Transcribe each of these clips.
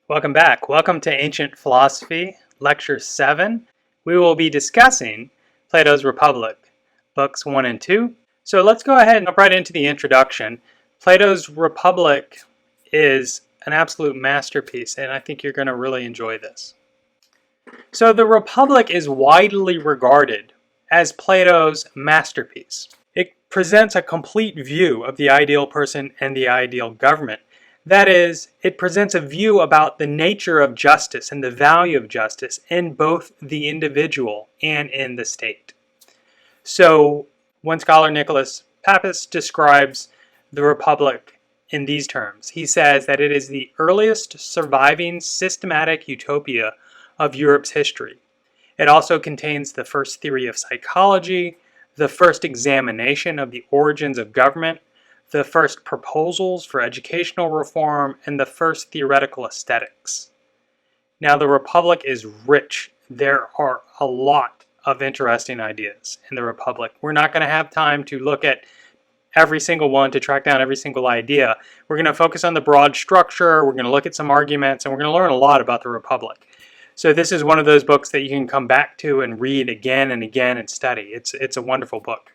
Welcome back. Welcome to Ancient Philosophy, Lecture 7. We will be discussing Plato's Republic, Books 1 and 2. So let's go ahead and jump right into the introduction. Plato's Republic is an absolute masterpiece, and I think you're going to really enjoy this. So the Republic is widely regarded as Plato's masterpiece. It presents a complete view of the ideal person and the ideal government. That is, it presents a view about the nature of justice and the value of justice in both the individual and in the state. So, one scholar, Nicholas Pappas, describes the Republic in these terms. He says that it is the earliest surviving systematic utopia of Europe's history. It also contains the first theory of psychology, the first examination of the origins of government, the first proposals for educational reform, and the first theoretical aesthetics. Now, the Republic is rich. There are a lot of interesting ideas in the Republic. We're not going to have time to look at every single one, to track down every single idea. We're going to focus on the broad structure, we're going to look at some arguments, and we're going to learn a lot about the Republic. So this is one of those books that you can come back to and read again and again and study. It's a wonderful book.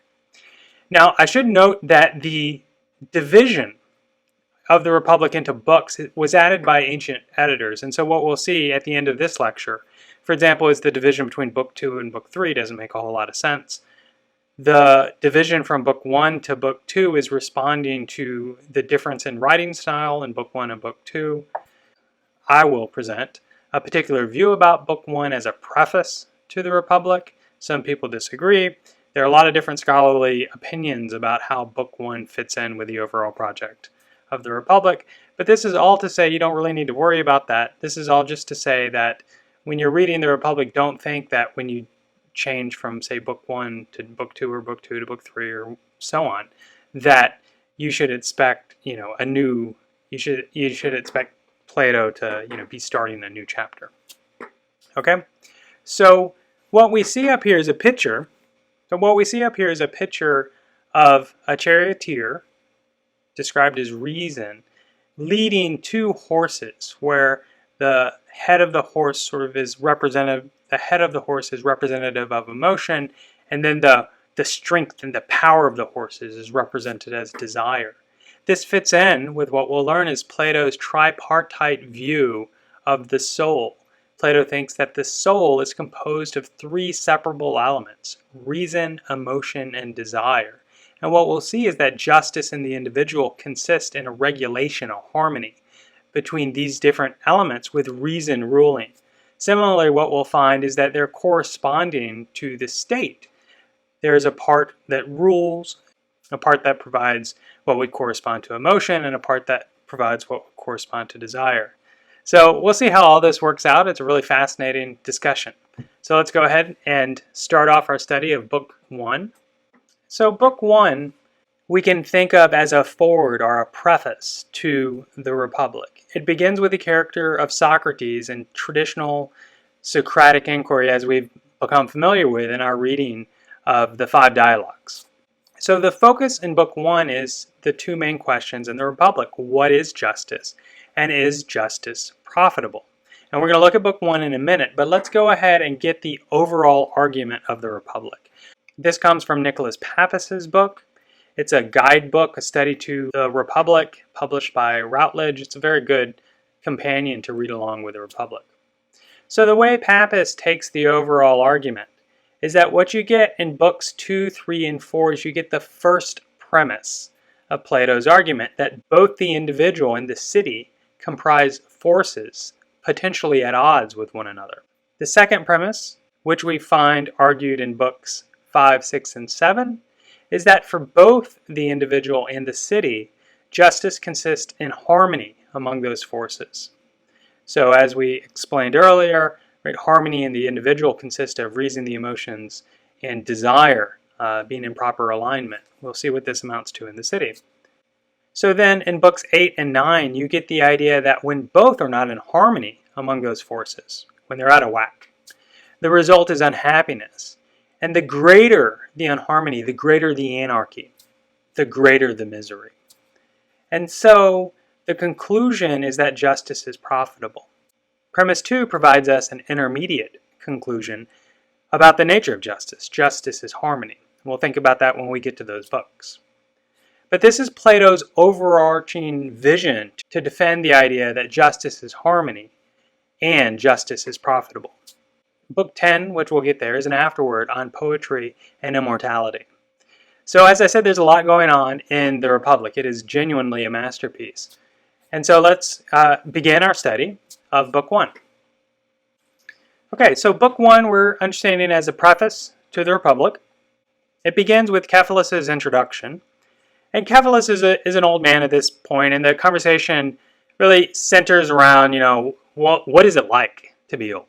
Now, I should note that the division of the Republic into books was added by ancient editors, and so what we'll see at the end of this lecture, for example, is the division between Book 2 and Book 3 doesn't make a whole lot of sense. The division from Book 1 to Book 2 is responding to the difference in writing style in Book 1 and Book 2. I will present a particular view about Book 1 as a preface to the Republic. Some people disagree. There are a lot of different scholarly opinions about how Book 1 fits in with the overall project of the Republic, but this is all to say you don't really need to worry about that. This is all just to say that when you're reading the Republic, don't think that when you change from, say, Book 1 to Book 2 or Book 2 to Book 3 or so on, that you should expect, you should expect Plato to, be starting a new chapter. Okay? So what we see up here is a picture. So what we see up here is a picture of a charioteer, described as reason, leading two horses, where the head of the horse is representative of emotion, and then the strength and the power of the horses is represented as desire. This fits in with what we'll learn is Plato's tripartite view of the soul. Plato thinks that the soul is composed of three separable elements: reason, emotion, and desire. And what we'll see is that justice in the individual consists in a regulation, a harmony between these different elements with reason ruling. Similarly, what we'll find is that they're corresponding to the state. There is a part that rules, a part that provides what would correspond to emotion, and a part that provides what would correspond to desire. So we'll see how all this works out. It's a really fascinating discussion. So let's go ahead and start off our study of Book 1. So Book 1 we can think of as a foreword or a preface to the Republic. It begins with the character of Socrates and traditional Socratic inquiry as we've become familiar with in our reading of the 5 dialogues. So the focus in Book 1 is the two main questions in the Republic. What is justice? And is justice profitable? And we're going to look at Book 1 in a minute, but let's go ahead and get the overall argument of the Republic. This comes from Nicholas Pappas's book. It's a guidebook, a study to the Republic, published by Routledge. It's a very good companion to read along with the Republic. So the way Pappas takes the overall argument is that what you get in Books 2, 3, and 4 is you get the first premise of Plato's argument, that both the individual and the city comprise forces potentially at odds with one another. The second premise, which we find argued in Books 5, 6, and 7, is that for both the individual and the city, justice consists in harmony among those forces. So as we explained earlier, harmony in the individual consists of reason, the emotions, and desire being in proper alignment. We'll see what this amounts to in the city. So then in Books 8 and 9, you get the idea that when both are not in harmony among those forces, when they're out of whack, the result is unhappiness. And the greater the unharmony, the greater the anarchy, the greater the misery. And so the conclusion is that justice is profitable. Premise 2 provides us an intermediate conclusion about the nature of justice. Justice is harmony. We'll think about that when we get to those books. But this is Plato's overarching vision to defend the idea that justice is harmony and justice is profitable. Book 10, which we'll get there, is an afterword on poetry and immortality. So as I said, there's a lot going on in the Republic. It is genuinely a masterpiece. And so let's begin our study of Book 1. Okay, so Book 1 we're understanding as a preface to the Republic. It begins with Cephalus's introduction. And Cephalus is an old man at this point, and the conversation really centers around, what is it like to be old?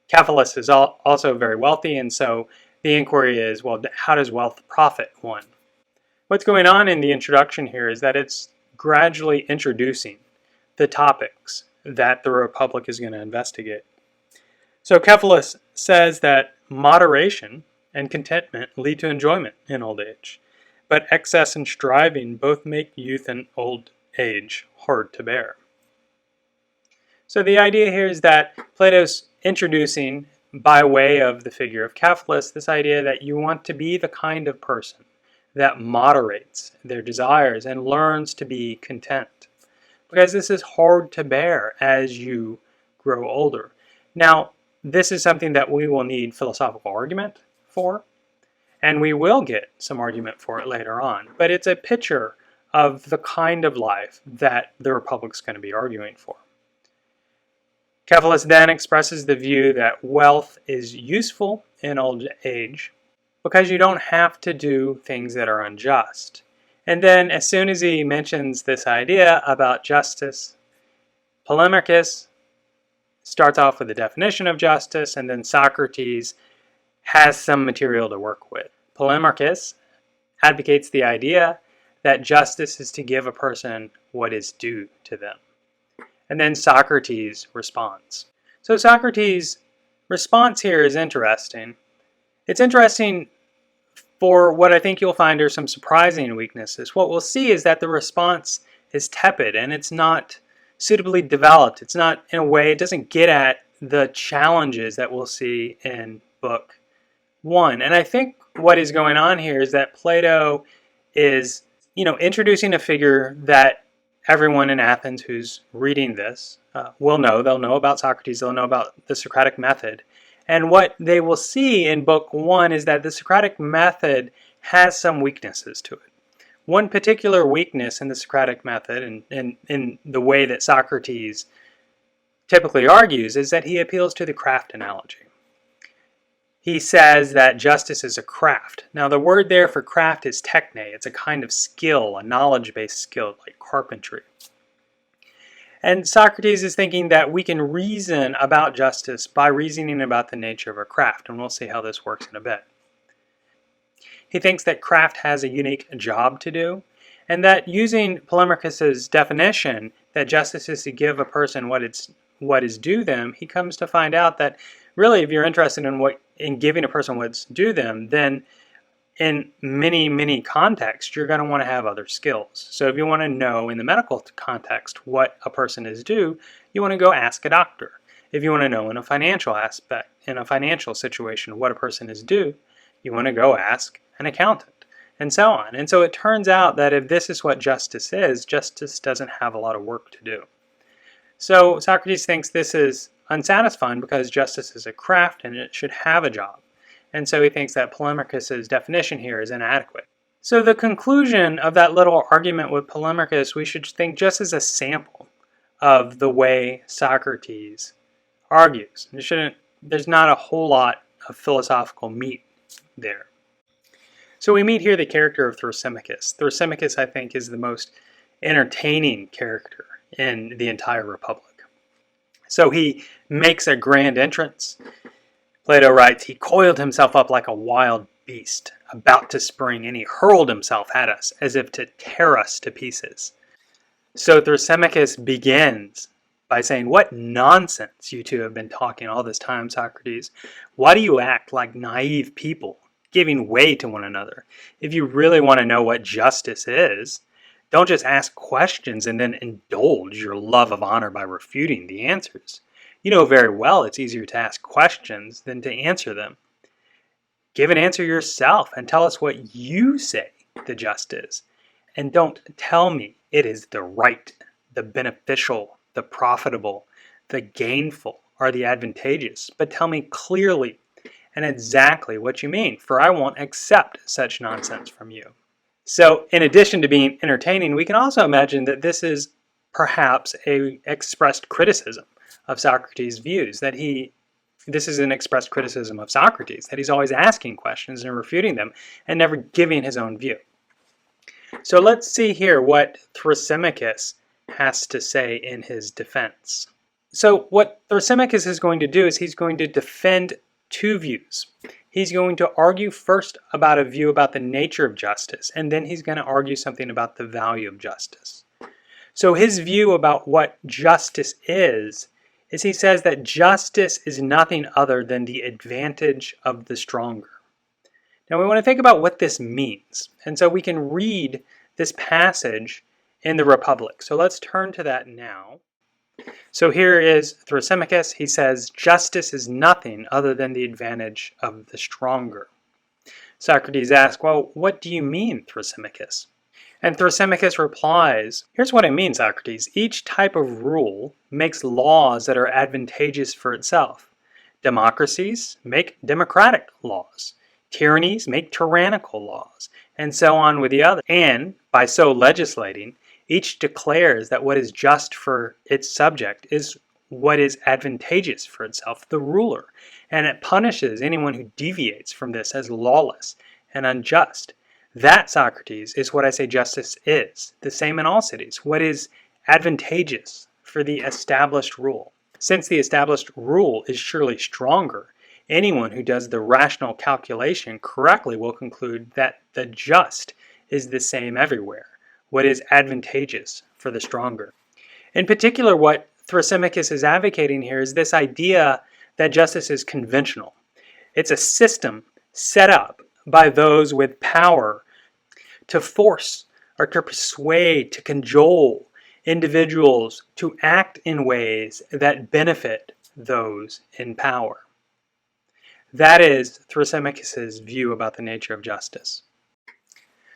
Cephalus is also very wealthy, and so the inquiry is, well, how does wealth profit one? What's going on in the introduction here is that it's gradually introducing the topics that the Republic is going to investigate. So Cephalus says that moderation and contentment lead to enjoyment in old age, but excess and striving both make youth and old age hard to bear. So the idea here is that Plato's introducing, by way of the figure of Cephalus, this idea that you want to be the kind of person that moderates their desires and learns to be content, because this is hard to bear as you grow older. Now, this is something that we will need philosophical argument for, and we will get some argument for it later on, but it's a picture of the kind of life that the Republic's going to be arguing for. Cephalus then expresses the view that wealth is useful in old age because you don't have to do things that are unjust. And then as soon as he mentions this idea about justice, Polemarchus starts off with a definition of justice, and then Socrates has some material to work with. Polemarchus advocates the idea that justice is to give a person what is due to them. And then Socrates responds. So Socrates' response here is interesting. It's interesting for what I think you'll find are some surprising weaknesses. What we'll see is that the response is tepid and it's not suitably developed. It's not, in a way, it doesn't get at the challenges that we'll see in Book 1. And I think what is going on here is that Plato is, introducing a figure that everyone in Athens who's reading this will know. They'll know about Socrates. They'll know about the Socratic method. And what they will see in Book 1 is that the Socratic method has some weaknesses to it. One particular weakness in the Socratic method, and in the way that Socrates typically argues, is that he appeals to the craft analogy. He says that justice is a craft. Now the word there for craft is techne. It's a kind of skill, a knowledge-based skill like carpentry. And Socrates is thinking that we can reason about justice by reasoning about the nature of a craft, and we'll see how this works in a bit. He thinks that craft has a unique job to do, and that using Polemarchus's definition that justice is to give a person what is due them, he comes to find out that really, if you're interested in giving a person what's due them, then in many contexts, you're going to want to have other skills. So if you want to know in the medical context what a person is due, you want to go ask a doctor. If you want to know in a financial aspect, in a financial situation, what a person is due, you want to go ask an accountant, and so on. And so it turns out that if this is what justice is, justice doesn't have a lot of work to do. So Socrates thinks this is unsatisfying because justice is a craft and it should have a job. And so he thinks that Polemarchus's definition here is inadequate. So the conclusion of that little argument with Polemarchus, we should think just as a sample of the way Socrates argues. There's not a whole lot of philosophical meat there. So we meet here the character of Symmachus. Symmachus, I think, is the most entertaining character in the entire Republic. So he makes a grand entrance. Plato writes, he coiled himself up like a wild beast, about to spring, and he hurled himself at us as if to tear us to pieces. So Symmachus begins by saying, what nonsense you two have been talking all this time, Socrates. Why do you act like naive people, giving way to one another? If you really want to know what justice is, don't just ask questions and then indulge your love of honor by refuting the answers. You know very well it's easier to ask questions than to answer them. Give an answer yourself and tell us what you say the just is. And don't tell me it is the right, the beneficial, the profitable, the gainful, or the advantageous, but tell me clearly and exactly what you mean, for I won't accept such nonsense from you. So, in addition to being entertaining, we can also imagine that this is perhaps a expressed criticism of Socrates' views, this is an expressed criticism of Socrates, that he's always asking questions and refuting them and never giving his own view. So let's see here what Symmachus has to say in his defense. So what Symmachus is going to do is he's going to defend two views. He's going to argue first about a view about the nature of justice, and then he's going to argue something about the value of justice. So his view about what justice is he says that justice is nothing other than the advantage of the stronger. Now we want to think about what this means. And so we can read this passage in the Republic. So let's turn to that now. So here is Symmachus. He says, justice is nothing other than the advantage of the stronger. Socrates asks, well, what do you mean, Symmachus? And Symmachus replies, here's what I mean, Socrates. Each type of rule makes laws that are advantageous for itself. Democracies make democratic laws. Tyrannies make tyrannical laws, and so on with the other. And by so legislating, each declares that what is just for its subject is what is advantageous for itself, the ruler, and it punishes anyone who deviates from this as lawless and unjust. That, Socrates, is what I say justice is, the same in all cities, what is advantageous for the established rule. Since the established rule is surely stronger, anyone who does the rational calculation correctly will conclude that the just is the same everywhere, what is advantageous for the stronger. In particular, what Symmachus is advocating here is this idea that justice is conventional. It's a system set up by those with power to force or to persuade, to cajole individuals to act in ways that benefit those in power. That is Symmachus' view about the nature of justice.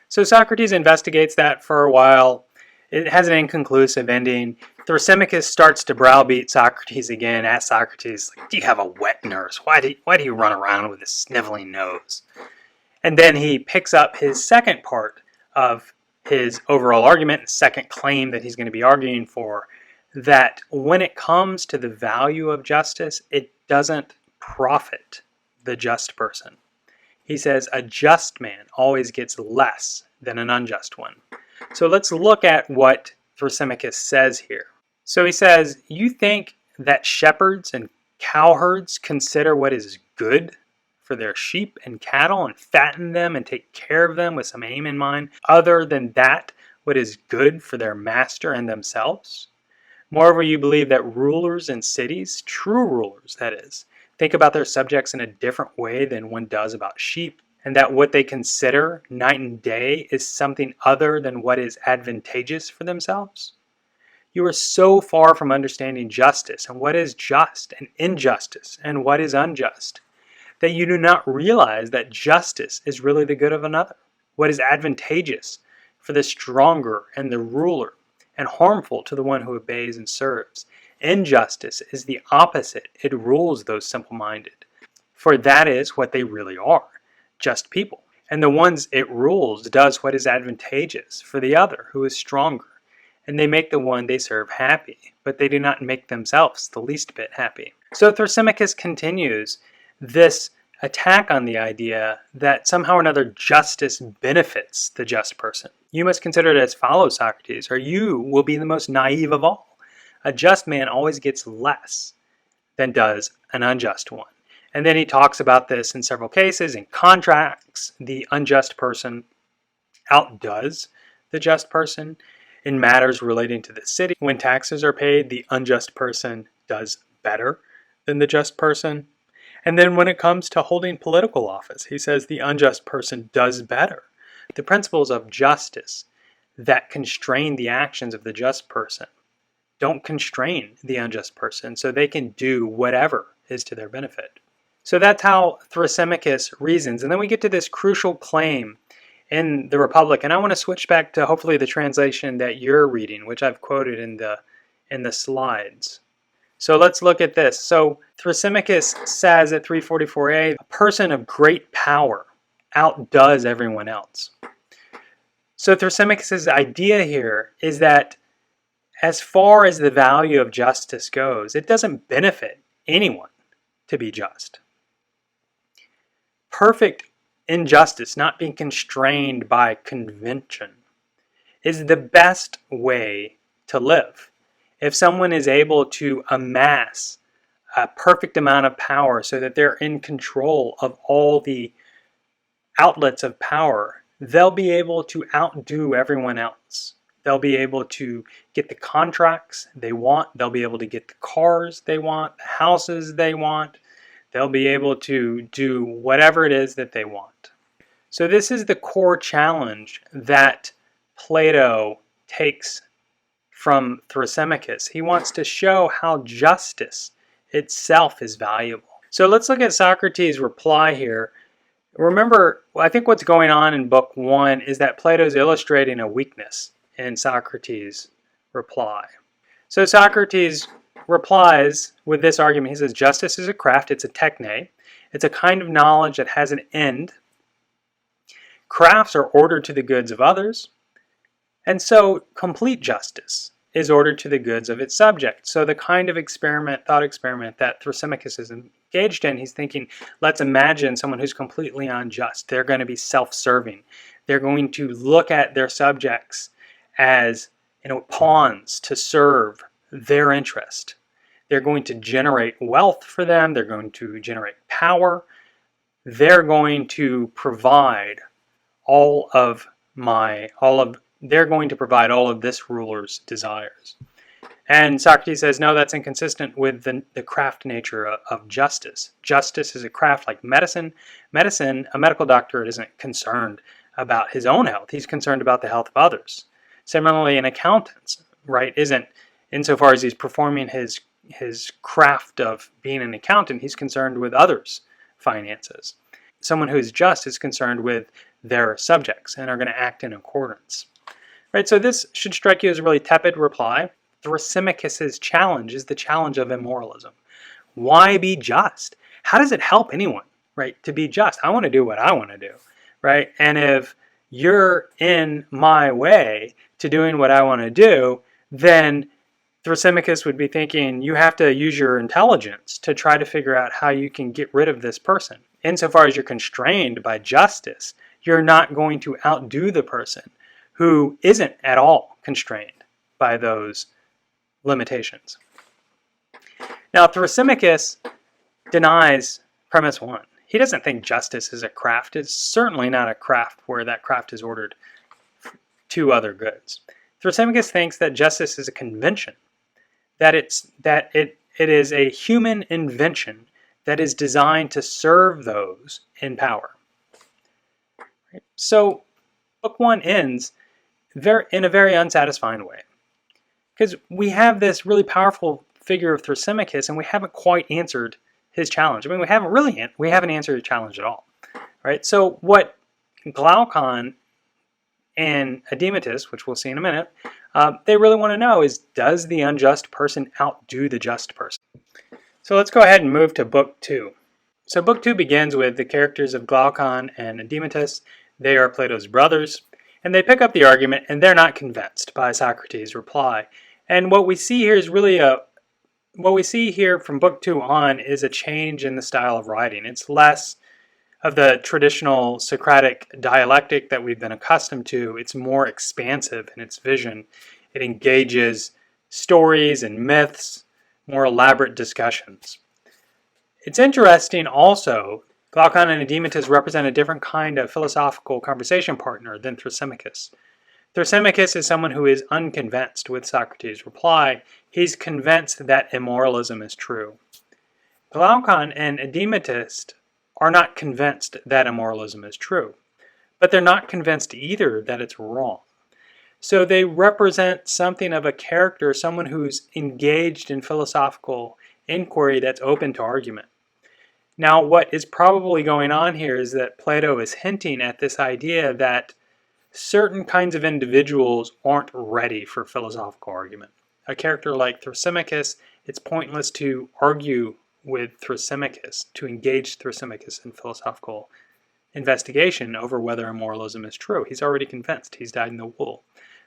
So Socrates investigates that for a while. It has an inconclusive ending. Symmachus starts to browbeat Socrates again, asks Socrates, do you have a wet nurse? Why do you run around with a sniveling nose? And then he picks up his second part of his overall argument, the second claim that he's going to be arguing for, that when it comes to the value of justice, it doesn't profit the just person. He says a just man always gets less than an unjust one. So let's look at what Symmachus says here. So he says, you think that shepherds and cowherds consider what is good for their sheep and cattle and fatten them and take care of them with some aim in mind, other than that what is good for their master and themselves? Moreover, you believe that rulers in cities, true rulers that is, think about their subjects in a different way than one does about sheep, and that what they consider night and day is something other than what is advantageous for themselves? You are so far from understanding justice and what is just and injustice and what is unjust, that you do not realize that justice is really the good of another, what is advantageous for the stronger and the ruler, and harmful to the one who obeys and serves. Injustice is the opposite. It rules those simple-minded, for that is what they really are, just people. And the ones it rules does what is advantageous for the other who is stronger, and they make the one they serve happy, but they do not make themselves the least bit happy. So Symmachus continues this attack on the idea that somehow or another justice benefits the just person. You must consider it as follows, Socrates, or you will be the most naive of all. A just man always gets less than does an unjust one. And then he talks about this in several cases. In contracts, the unjust person outdoes the just person. In matters relating to the city, when taxes are paid, the unjust person does better than the just person. And then when it comes to holding political office, he says the unjust person does better. The principles of justice that constrain the actions of the just person don't constrain the unjust person so they can do whatever is to their benefit. So that's how Symmachus reasons. And then we get to this crucial claim in the Republic. And I want to switch back to hopefully the translation that you're reading, which I've quoted in the slides. So let's look at this. So Symmachus says at 344a, a person of great power outdoes everyone else. So Symmachus' idea here is that as far as the value of justice goes, it doesn't benefit anyone to be just. Perfect injustice, not being constrained by convention, is the best way to live. If someone is able to amass a perfect amount of power so that they're in control of all the outlets of power, they'll be able to outdo everyone else. They'll be able to get the contracts they want. They'll be able to get the cars they want, the houses they want. They'll be able to do whatever it is that they want. So this is the core challenge that Plato takes from Symmachus. He wants to show how justice itself is valuable. So let's look at Socrates' reply here. Remember, I think what's going on in book 1 is that Plato's illustrating a weakness in Socrates' reply. So Socrates replies with this argument. He says, justice is a craft, it's a techne. It's a kind of knowledge that has an end. Crafts are ordered to the goods of others. And so complete justice is ordered to the goods of its subject. So the kind of thought experiment that Symmachus is engaged in, he's thinking, let's imagine someone who's completely unjust. They're going to be self-serving. They're going to look at their subjects as pawns to serve their interest. They're going to generate wealth for them. They're going to generate power. They're going to provide they're going to provide all of this ruler's desires. And Socrates says, no, that's inconsistent with the craft nature of justice. Justice is a craft like medicine. A medical doctor isn't concerned about his own health. He's concerned about the health of others. Similarly, an accountant, right, isn't, insofar as he's performing his craft of being an accountant, he's concerned with others' finances. Someone who is just is concerned with their subjects and are going to act in accordance. Right, so this should strike you as a really tepid reply. Symmachus' challenge is the challenge of immoralism. Why be just? How does it help anyone, right, to be just? I want to do what I want to do, right? And if you're in my way to doing what I want to do, then Symmachus would be thinking you have to use your intelligence to try to figure out how you can get rid of this person. Insofar as you're constrained by justice, you're not going to outdo the person who isn't at all constrained by those limitations. Now, Symmachus denies premise 1. He doesn't think justice is a craft. It's certainly not a craft where that craft is ordered to other goods. Symmachus thinks that justice is a convention, that it is a human invention that is designed to serve those in power. Right? So, book 1 ends in a very unsatisfying way, because we have this really powerful figure of Symmachus, and we haven't quite answered his challenge. I mean, we haven't answered the challenge at all, right? So what Glaucon and Edemetus, which we'll see in a minute, they really want to know is, does the unjust person outdo the just person? So let's go ahead and move to book 2. So book 2 begins with the characters of Glaucon and Edemetus. They are Plato's brothers, and they pick up the argument, and they're not convinced by Socrates' reply. And what we see here is really what we see here from book 2 on is a change in the style of writing. It's less of the traditional Socratic dialectic that we've been accustomed to. It's more expansive in its vision. It engages stories and myths, more elaborate discussions. It's interesting also, Glaucon and Edemetus represent a different kind of philosophical conversation partner than Symmachus. Symmachus is someone who is unconvinced with Socrates' reply. He's convinced that immoralism is true. Glaucon and Edemetus are not convinced that immoralism is true, but they're not convinced either that it's wrong. So they represent something of a character, someone who's engaged in philosophical inquiry that's open to argument. Now, what is probably going on here is that Plato is hinting at this idea that certain kinds of individuals aren't ready for philosophical argument. A character like Symmachus, it's pointless to argue with Symmachus, to engage Symmachus in philosophical investigation over whether immoralism is true. He's already convinced. He's dyed in the wool.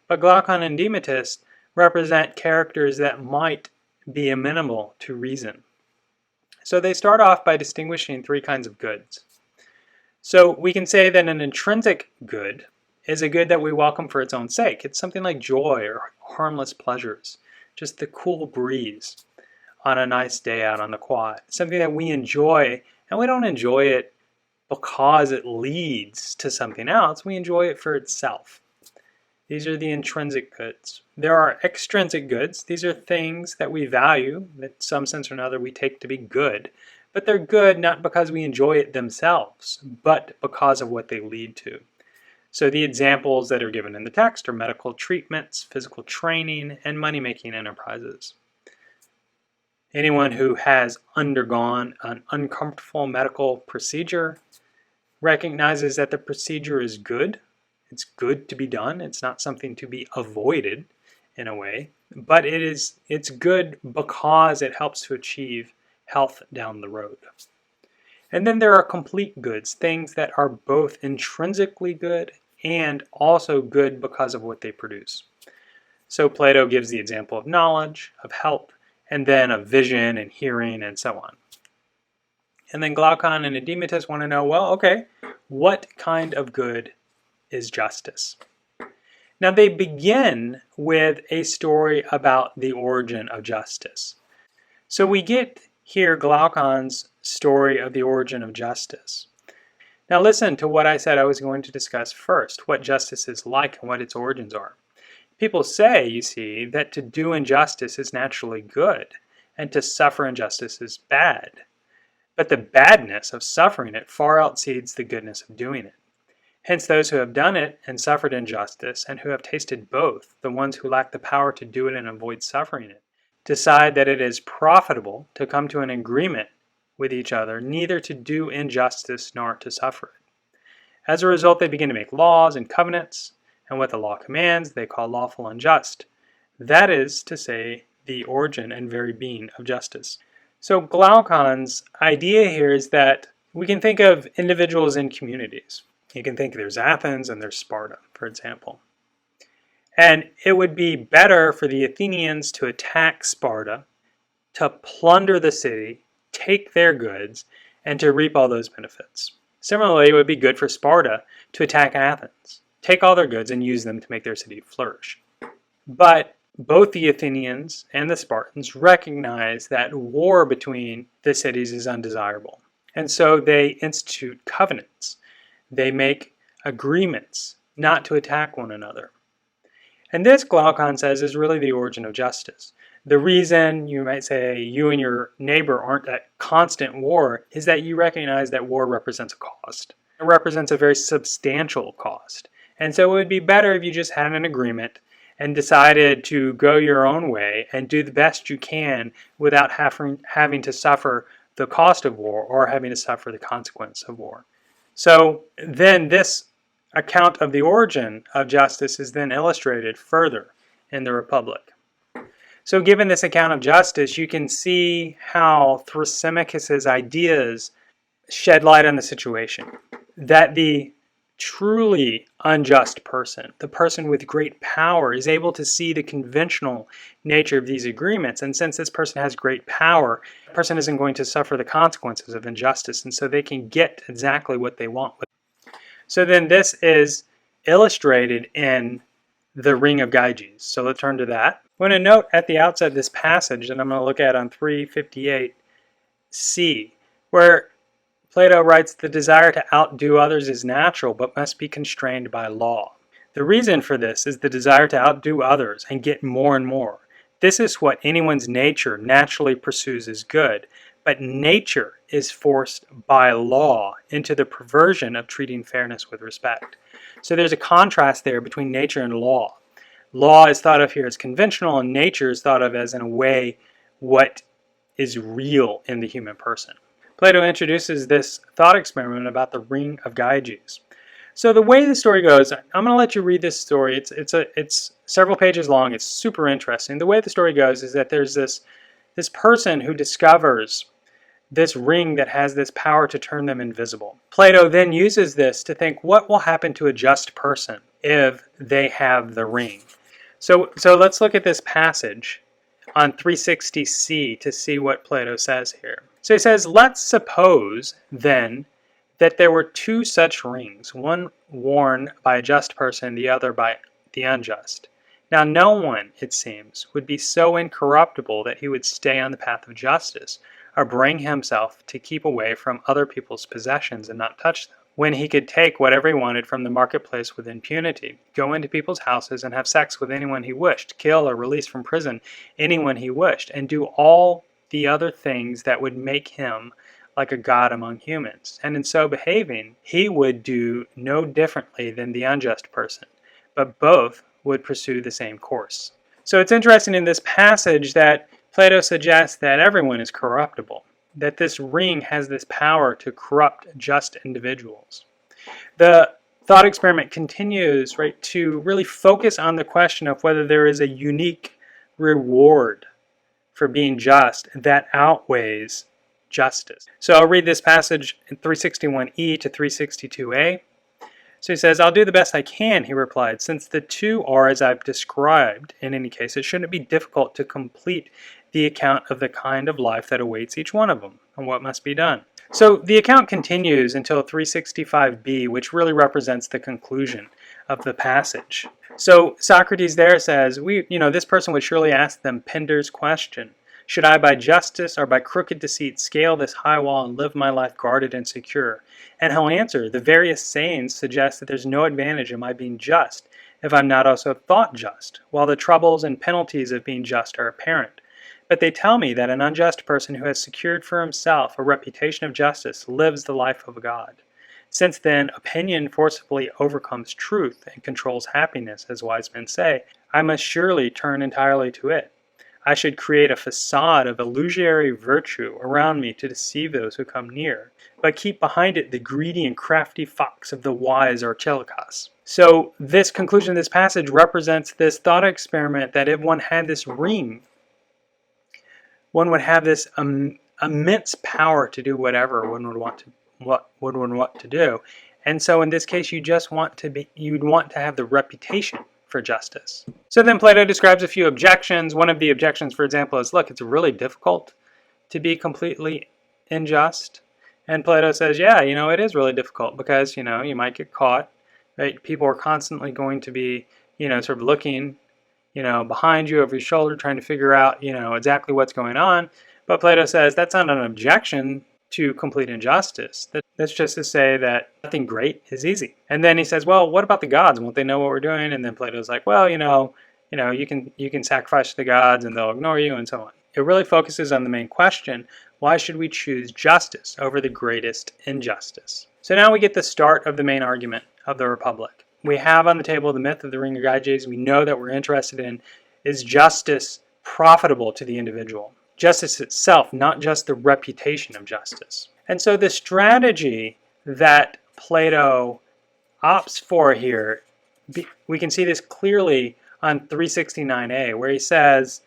But Glaucon and Demotus represent characters that might be amenable to reason. So they start off by distinguishing three kinds of goods. So we can say that an intrinsic good is a good that we welcome for its own sake. It's something like joy or harmless pleasures, just the cool breeze on a nice day out on the quad. Something that we enjoy, and we don't enjoy it because it leads to something else. We enjoy it for itself. These are the intrinsic goods. There are extrinsic goods. These are things that we value, that in some sense or another we take to be good, but they're good not because we enjoy it themselves, but because of what they lead to. So the examples that are given in the text are medical treatments, physical training, and money-making enterprises. Anyone who has undergone an uncomfortable medical procedure recognizes that the procedure is good. It's good to be done. It's not something to be avoided in a way, but it's good because it helps to achieve health down the road. And then there are complete goods, things that are both intrinsically good and also good because of what they produce. So Plato gives the example of knowledge, of health, and then of vision and hearing and so on. And then Glaucon and Demotus want to know, well, okay, what kind of good is justice? Now they begin with a story about the origin of justice. So we get here Glaucon's story of the origin of justice. Now listen to what I said I was going to discuss first, what justice is like and what its origins are. People say, you see, that to do injustice is naturally good and to suffer injustice is bad. But the badness of suffering it far exceeds the goodness of doing it. Hence those who have done it and suffered injustice, and who have tasted both, the ones who lack the power to do it and avoid suffering it, decide that it is profitable to come to an agreement with each other, neither to do injustice nor to suffer it. As a result, they begin to make laws and covenants, and what the law commands they call lawful and just. That is to say, the origin and very being of justice. So Glaucon's idea here is that we can think of individuals in communities. You can think there's Athens and there's Sparta, for example. And it would be better for the Athenians to attack Sparta, to plunder the city, take their goods, and to reap all those benefits. Similarly, it would be good for Sparta to attack Athens, take all their goods, and use them to make their city flourish. But both the Athenians and the Spartans recognize that war between the cities is undesirable. And so they institute covenants. They make agreements not to attack one another. And this, Glaucon says, is really the origin of justice. The reason, you might say, you and your neighbor aren't at constant war is that you recognize that war represents a cost. It represents a very substantial cost. And so it would be better if you just had an agreement and decided to go your own way and do the best you can without having to suffer the cost of war or having to suffer the consequence of war. So then this account of the origin of justice is then illustrated further in the Republic. So given this account of justice, you can see how Symmachus's ideas shed light on the situation. That the truly unjust person, the person with great power, is able to see the conventional nature of these agreements. And since this person has great power, the person isn't going to suffer the consequences of injustice. And so they can get exactly what they want. So then this is illustrated in the Ring of Gyges. So let's turn to that. I want to note at the outset of this passage that I'm going to look at on 358c, where Plato writes, the desire to outdo others is natural, but must be constrained by law. The reason for this is the desire to outdo others and get more and more. This is what anyone's nature naturally pursues as good, but nature is forced by law into the perversion of treating fairness with respect. So there's a contrast there between nature and law. Law is thought of here as conventional, and nature is thought of as, in a way, what is real in the human person. Plato introduces this thought experiment about the ring of Gyges. So the way the story goes, I'm going to let you read this story. It's several pages long. It's super interesting. The way the story goes is that there's this person who discovers this ring that has this power to turn them invisible. Plato then uses this to think, what will happen to a just person if they have the ring? So let's look at this passage on 360c to see what Plato says here. So he says, let's suppose then that there were two such rings, one worn by a just person, the other by the unjust. Now no one, it seems, would be so incorruptible that he would stay on the path of justice, or bring himself to keep away from other people's possessions and not touch them, when he could take whatever he wanted from the marketplace with impunity, go into people's houses and have sex with anyone he wished, kill or release from prison anyone he wished, and do all the other things that would make him like a god among humans. And in so behaving, he would do no differently than the unjust person, but both would pursue the same course. So it's interesting in this passage that Plato suggests that everyone is corruptible, that this ring has this power to corrupt just individuals. The thought experiment continues, right, to really focus on the question of whether there is a unique reward for being just that outweighs justice. So I'll read this passage in 361e to 362a. So he says, I'll do the best I can, he replied. Since the two are as I've described, in any case, it shouldn't be difficult to complete the account of the kind of life that awaits each one of them and what must be done. So the account continues until 365b, which really represents the conclusion of the passage. So Socrates there says, this person would surely ask them Pindar's question. Should I by justice or by crooked deceit scale this high wall and live my life guarded and secure? And he'll answer, the various sayings suggest that there's no advantage in my being just if I'm not also thought just, while the troubles and penalties of being just are apparent. But they tell me that an unjust person who has secured for himself a reputation of justice lives the life of a god. Since then, opinion forcibly overcomes truth and controls happiness, as wise men say, I must surely turn entirely to it. I should create a facade of illusory virtue around me to deceive those who come near, but keep behind it the greedy and crafty fox of the wise Archelaus. So this conclusion of this passage represents this thought experiment that if one had this ring, one would have this immense power to do whatever one would want to do. And so in this case, you'd want to have the reputation for justice. So then Plato describes a few objections. One of the objections, for example, is, look, it's really difficult to be completely unjust. And Plato says, yeah, it is really difficult because, you might get caught, right? People are constantly going to be, sort of looking, behind you, over your shoulder, trying to figure out, exactly what's going on. But Plato says that's not an objection to complete injustice. That's just to say that nothing great is easy. And then he says, well, what about the gods? Won't they know what we're doing? And then Plato's like, well, you can sacrifice to the gods and they'll ignore you and so on. It really focuses on the main question, why should we choose justice over the greatest injustice? So now we get the start of the main argument of the Republic. We have on the table the myth of the ring of Gyges. We know that we're interested in, is justice profitable to the individual? Justice itself, not just the reputation of justice. And so the strategy that Plato opts for here, we can see this clearly on 369a, where he says,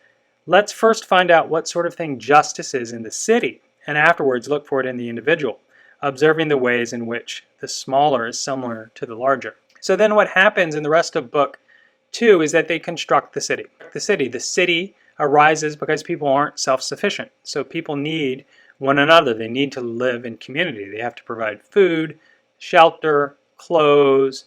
let's first find out what sort of thing justice is in the city, and afterwards look for it in the individual, observing the ways in which the smaller is similar to the larger. So then what happens in the rest of book 2 is that they construct the city. The city arises because people aren't self-sufficient. So people need one another. They need to live in community. They have to provide food, shelter, clothes,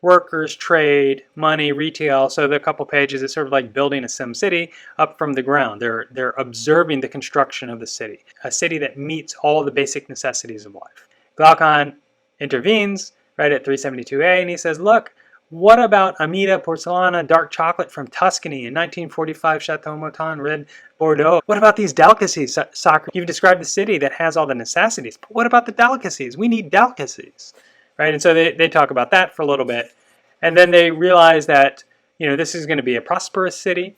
workers, trade, money, retail. So the couple pages is sort of like building a sim city up from the ground. They're observing the construction of the city, a city that meets all the basic necessities of life. Glaucon intervenes right at 372a, and he says, look, what about Amida Porcelana dark chocolate from Tuscany in 1945 Chateau Mouton red Bordeaux? What about these delicacies, Socrates? You've described the city that has all the necessities, but what about the delicacies? We need delicacies, right? And so they talk about that for a little bit. And then they realize that, This is going to be a prosperous city.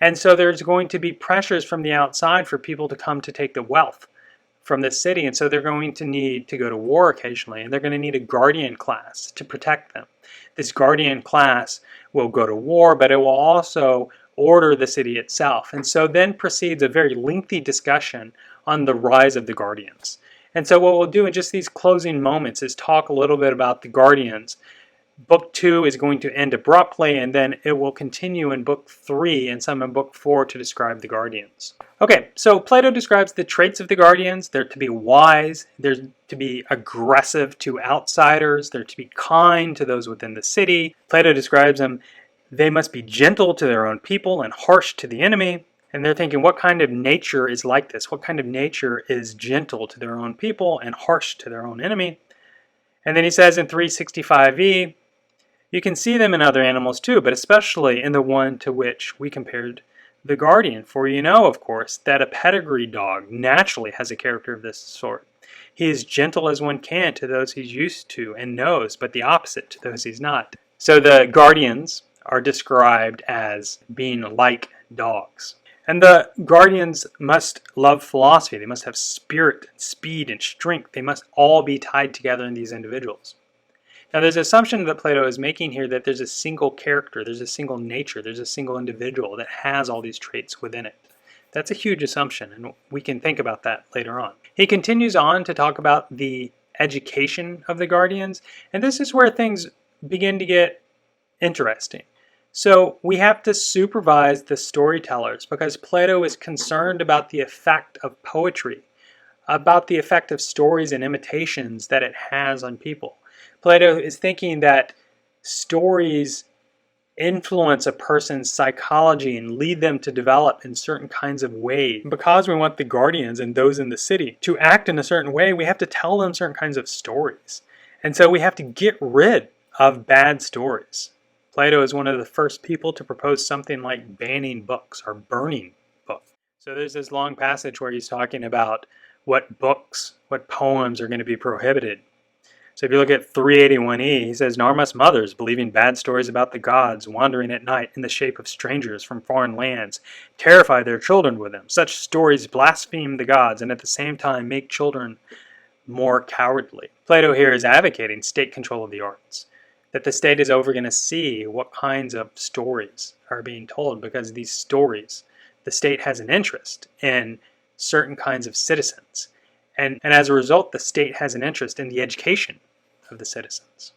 And so there's going to be pressures from the outside for people to come to take the wealth from this city. And so they're going to need to go to war occasionally, and they're going to need a guardian class to protect them. This guardian class will go to war, but it will also order the city itself. And so then proceeds a very lengthy discussion on the rise of the guardians. And so what we'll do in just these closing moments is talk a little bit about the guardians. Book 2 is going to end abruptly, and then it will continue in Book 3 and some in Book 4 to describe the guardians. Okay, so Plato describes the traits of the guardians. They're to be wise, they're to be aggressive to outsiders, they're to be kind to those within the city. Plato describes them, they must be gentle to their own people and harsh to the enemy. And they're thinking, what kind of nature is like this? What kind of nature is gentle to their own people and harsh to their own enemy? And then he says in 365e, you can see them in other animals too, but especially in the one to which we compared the guardian. For you know, of course, that a pedigree dog naturally has a character of this sort. He is gentle as one can to those he's used to and knows, but the opposite to those he's not. So the guardians are described as being like dogs. And the guardians must love philosophy. They must have spirit, speed, and strength. They must all be tied together in these individuals. Now there's an assumption that Plato is making here that there's a single character, there's a single nature, there's a single individual that has all these traits within it. That's a huge assumption, and we can think about that later on. He continues on to talk about the education of the guardians, and this is where things begin to get interesting. So we have to supervise the storytellers because Plato is concerned about the effect of poetry, about the effect of stories and imitations that it has on people. Plato is thinking that stories influence a person's psychology and lead them to develop in certain kinds of ways. Because we want the guardians and those in the city to act in a certain way, we have to tell them certain kinds of stories. And so we have to get rid of bad stories. Plato is one of the first people to propose something like banning books or burning books. So there's this long passage where he's talking about what books, what poems are going to be prohibited. So if you look at 381e, he says, nor must mothers, believing bad stories about the gods, wandering at night in the shape of strangers from foreign lands, terrify their children with them. Such stories blaspheme the gods and at the same time make children more cowardly. Plato here is advocating state control of the arts, that the state is over going to see what kinds of stories are being told because these stories, the state has an interest in certain kinds of citizens. And as a result, the state has an interest in the education of the citizens.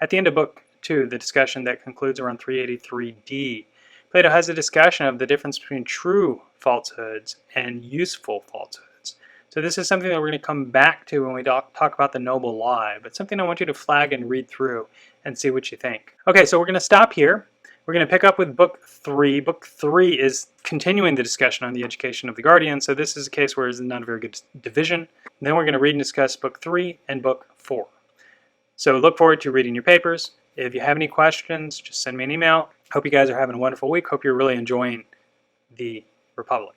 At the end of Book 2, the discussion that concludes around 383d, Plato has a discussion of the difference between true falsehoods and useful falsehoods. So this is something that we're going to come back to when we talk about the noble lie, but something I want you to flag and read through and see what you think. Okay, so we're going to stop here. We're going to pick up with Book 3. Book 3 is continuing the discussion on the education of the guardian, so this is a case where it's not a very good division. And then we're going to read and discuss Book 3 and Book 4. So look forward to reading your papers. If you have any questions, just send me an email. Hope you guys are having a wonderful week. Hope you're really enjoying the Republic.